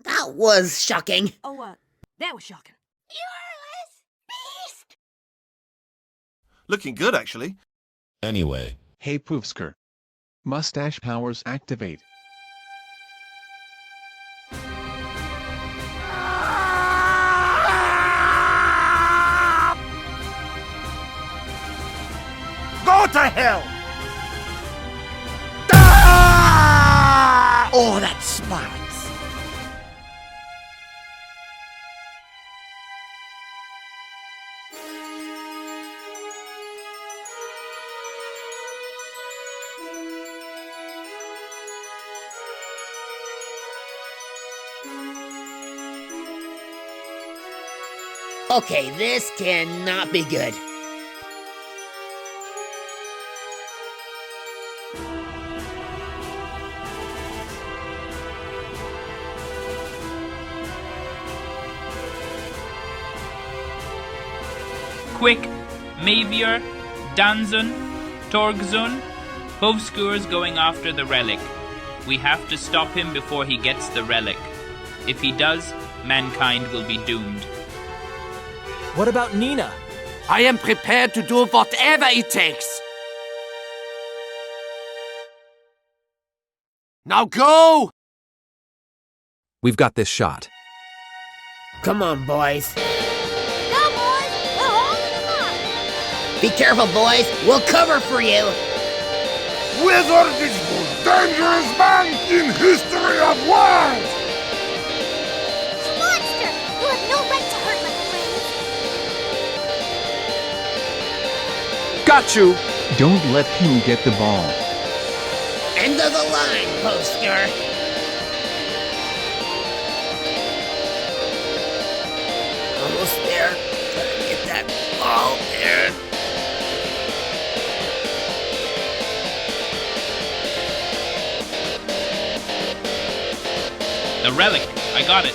That was shocking. Oh, that was shocking. Fearless beast! Looking good, actually. Anyway. Hey Pouvscur. Mustache powers activate. Go to hell! Ah! Oh, that sparks! Okay, this cannot be good. Quick, Mavier, Danzun, Torgzun, Pouvscur's going after the relic. We have to stop him before he gets the relic. If he does, mankind will be doomed. What about Nina? I am prepared to do whatever it takes. Now go! We've got this shot. Come on, boys. Go, boys! We're holding them up! Be careful, boys. We'll cover for you. Wizard is the most dangerous man in history of worlds! Monster! You have no right to hurt my friends! Got you! Don't let him get the ball. End of the line, Pouvscur. Almost there. Gotta get that ball there. The relic. I got it.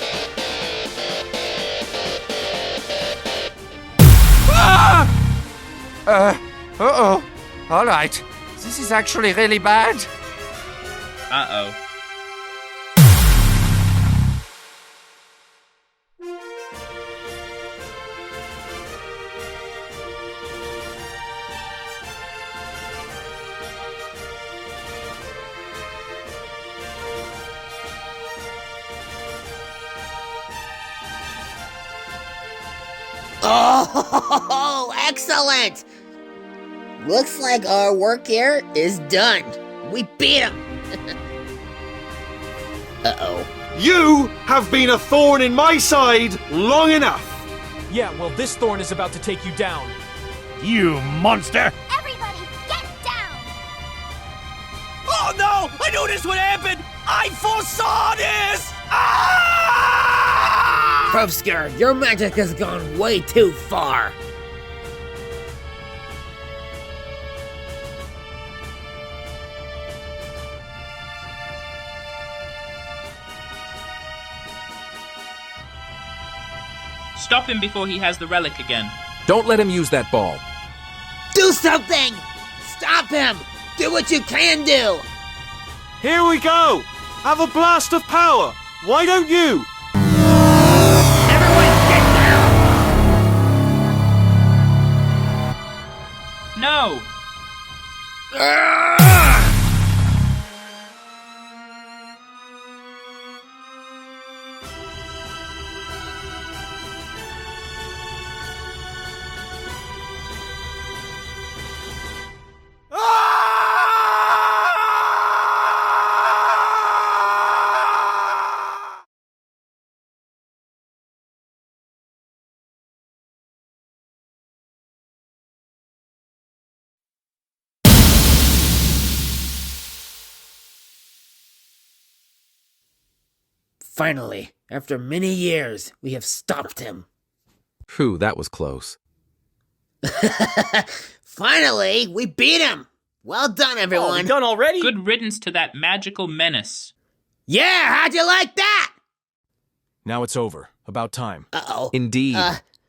Ah! Uh-oh. All right. This is actually really bad. Uh-oh. Oh, excellent! Looks like our work here is done. We beat him. Uh-oh. You have been a thorn in my side long enough. Yeah, well, this thorn is about to take you down. You monster! Everybody, get down! Oh no! I knew this would happen! I foresaw this! Ah! Pouvscur, your magic has gone way too far. Stop him before he has the relic again. Don't let him use that ball. Do something! Stop him! Do what you can do! Here we go! Have a blast of power! Why don't you? Everyone get down! No! Finally, after many years, we have stopped him. Phew, that was close. Finally, we beat him! Well done, everyone. Oh, done already? Good riddance to that magical menace. Yeah, how'd you like that? Now it's over. About time. Uh-oh. Indeed.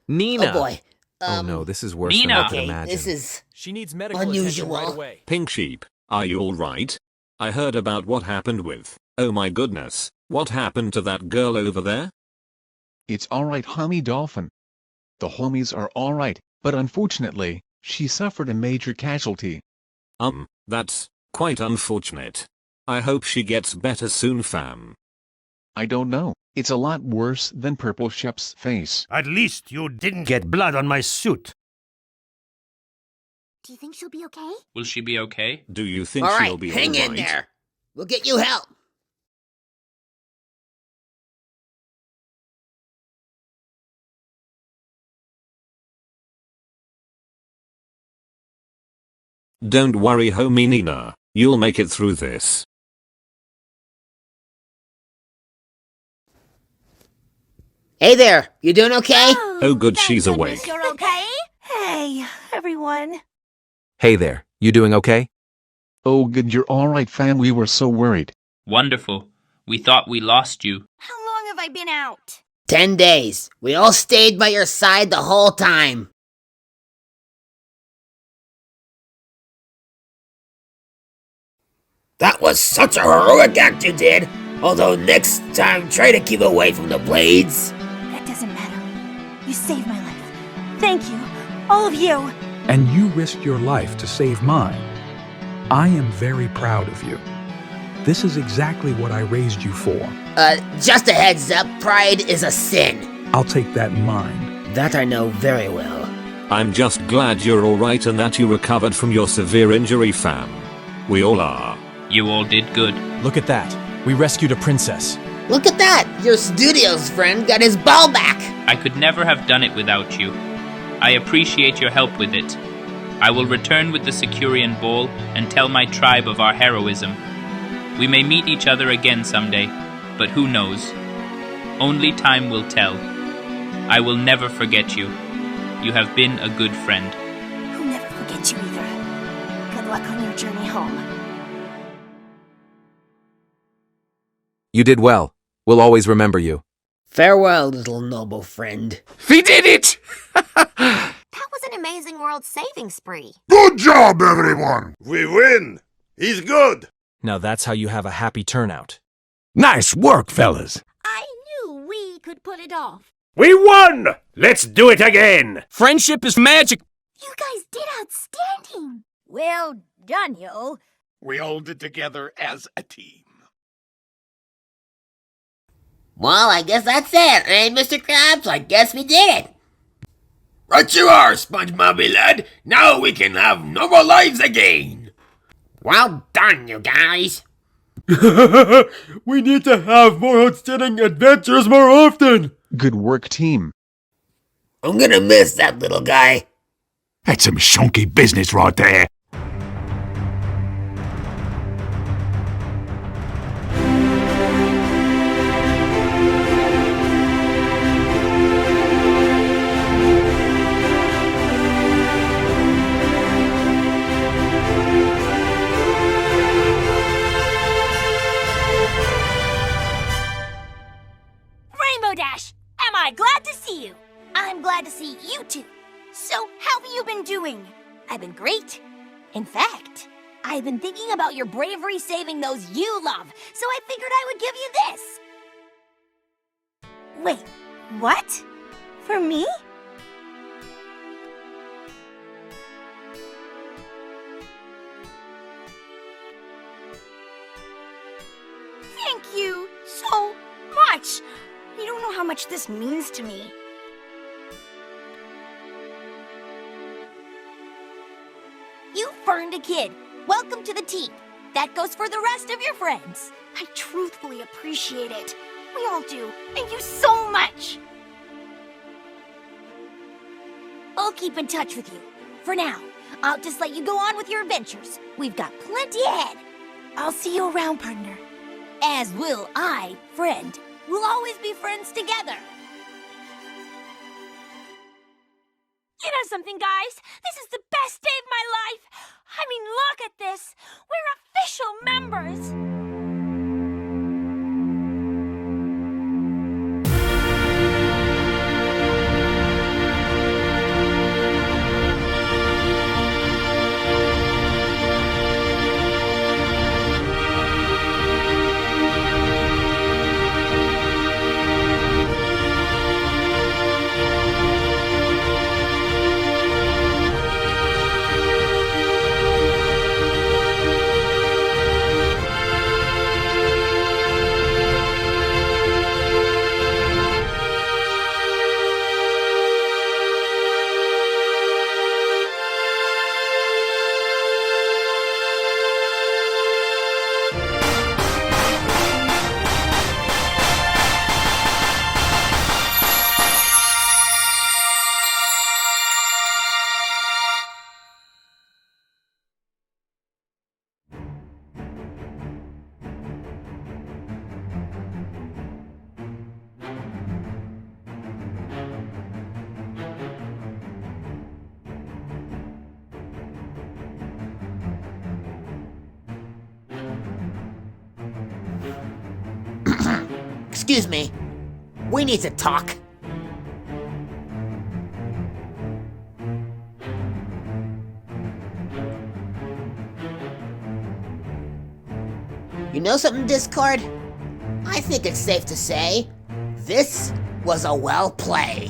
Nina! Oh, boy. Oh no, this is worse Nina. than I could Okay, imagine. this is She needs medical unusual. attention right away. Pink Sheep, are you alright? I heard about what happened with... Oh my goodness, what happened to that girl over there? It's alright, Homie Dolphin. The homies are alright, but unfortunately, she suffered a major casualty. That's quite unfortunate. I hope she gets better soon, fam. I don't know. It's a lot worse than Purple Shep's face. At least you didn't get blood on my suit. Do you think she'll be okay? Will she be okay? Do you think All she'll right, be hang alright? in there. We'll get you help. Don't worry, homie Nina. You'll make it through this. Hey there, you doing okay? Oh good, she's awake. You're okay? Hey, everyone. Hey there, you doing okay? Oh good, you're alright, fam. We were so worried. Wonderful. We thought we lost you. How long have I been out? 10 days. We all stayed by your side the whole time. That was such a heroic act you did. Although next time, try to keep away from the blades. That doesn't matter. You saved my life. Thank you. All of you. And you risked your life to save mine. I am very proud of you. This is exactly what I raised you for. Just a heads up, pride is a sin. I'll take that in mind. That I know very well. I'm just glad you're alright and that you recovered from your severe injury, fam. We all are. You all did good. Look at that. We rescued a princess. Look at that! Your studio's friend got his ball back! I could never have done it without you. I appreciate your help with it. I will return with the Securian ball and tell my tribe of our heroism. We may meet each other again someday, but who knows? Only time will tell. I will never forget you. You have been a good friend. I'll never forget you either. Good luck on your journey home. You did well. We'll always remember you. Farewell, little noble friend. We did it! That was an amazing world-saving spree. Good job, everyone! We win! He's good! Now that's how you have a happy turnout. Nice work, fellas. I knew we could pull it off. We won! Let's do it again! Friendship is magic. You guys did outstanding. Well done, yo. We all did together as a team. Well, I guess that's it, eh, Mr. Krabs? I guess we did it. Right you are, SpongeBob lad. Now we can have normal lives again. Well done, you guys. We need to have more outstanding adventures more often. Good work, team. I'm gonna miss that little guy. That's some shonky business right there. Rainbow Dash, am I glad to see you? I'm glad to see you too. So, how have you been doing? I've been great. In fact, I've been thinking about your bravery saving those you love, so I figured I would give you this. Wait, what? For me? Thank you so much. You don't know how much this means to me. You burned a kid. Welcome to the team. That goes for the rest of your friends. I truthfully appreciate it. We all do. Thank you so much. I'll keep in touch with you. For now, I'll just let you go on with your adventures. We've got plenty ahead. I'll see you around, partner. As will I, friend. We'll always be friends together. You know something, guys? This is the best day of my life. I mean, look at this. We're official members. Excuse me. We need to talk. You know something, Discord? I think it's safe to say, this was a well play.